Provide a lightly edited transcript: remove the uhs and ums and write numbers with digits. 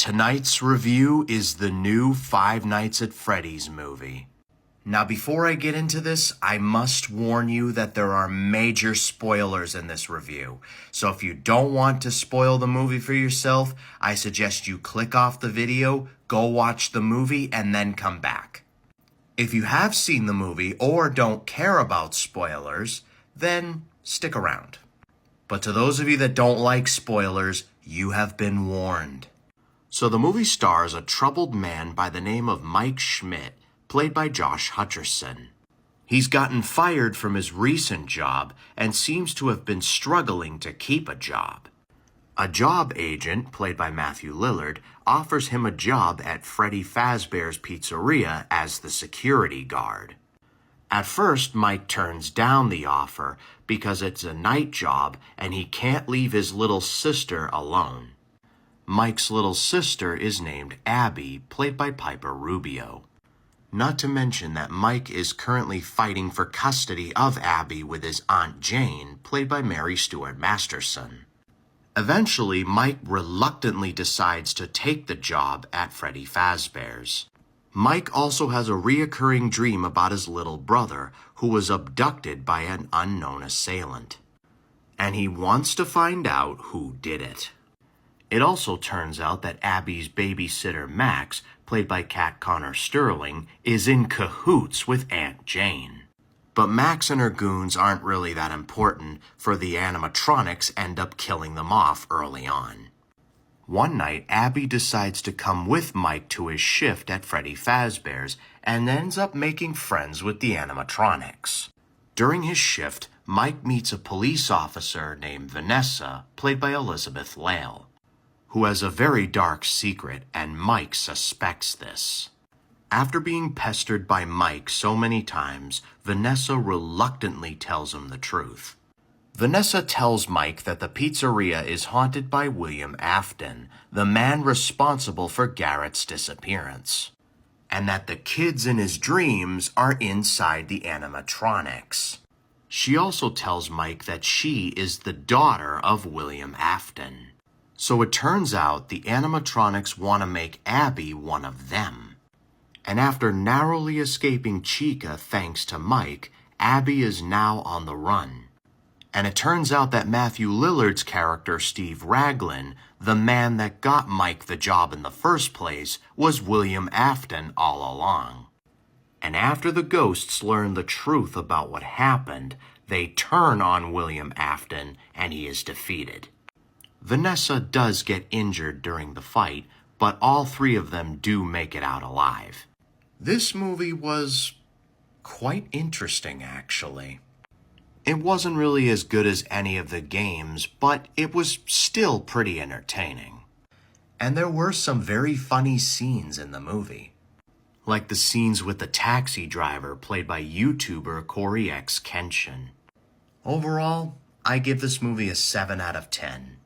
Tonight's review is the new Five Nights at Freddy's movie. Now, before I get into this, I must warn you that there are major spoilers in this review. So if you don't want to spoil the movie for yourself, I suggest you click off the video, go watch the movie, and then come back. If you have seen the movie or don't care about spoilers, then stick around. But to those of you that don't like spoilers, you have been warned. So the movie stars a troubled man by the name of Mike Schmidt, played by Josh Hutcherson. He's gotten fired from his recent job and seems to have been struggling to keep a job. A job agent, played by Matthew Lillard, offers him a job at Freddy Fazbear's Pizzeria as the security guard. At first, Mike turns down the offer because it's a night job and he can't leave his little sister alone. Mike's little sister is named Abby, played by Piper Rubio. Not to mention that Mike is currently fighting for custody of Abby with his Aunt Jane, played by Mary Stuart Masterson. Eventually, Mike reluctantly decides to take the job at Freddy Fazbear's. Mike also has a reoccurring dream about his little brother, who was abducted by an unknown assailant. And he wants to find out who did it. It also turns out that Abby's babysitter Max, played by Kat Connor Sterling, is in cahoots with Aunt Jane. But Max and her goons aren't really that important, for the animatronics end up killing them off early on. One night, Abby decides to come with Mike to his shift at Freddy Fazbear's and ends up making friends with the animatronics. During his shift, Mike meets a police officer named Vanessa, played by Elizabeth Lale, who has a very dark secret, and Mike suspects this. After being pestered by Mike so many times, Vanessa reluctantly tells him the truth. Vanessa tells Mike that the pizzeria is haunted by William Afton, the man responsible for Garrett's disappearance, and that the kids in his dreams are inside the animatronics. She also tells Mike that she is the daughter of William Afton. So it turns out the animatronics want to make Abby one of them. And after narrowly escaping Chica thanks to Mike, Abby is now on the run. And it turns out that Matthew Lillard's character, Steve Raglan, the man that got Mike the job in the first place, was William Afton all along. And after the ghosts learn the truth about what happened, they turn on William Afton and he is defeated. Vanessa does get injured during the fight, but all three of them do make it out alive. This movie was quite interesting, actually. It wasn't really as good as any of the games, but it was still pretty entertaining. And there were some very funny scenes in the movie, like the scenes with the taxi driver played by YouTuber Corey X Kenshin. Overall, I give this movie a 7 out of 10.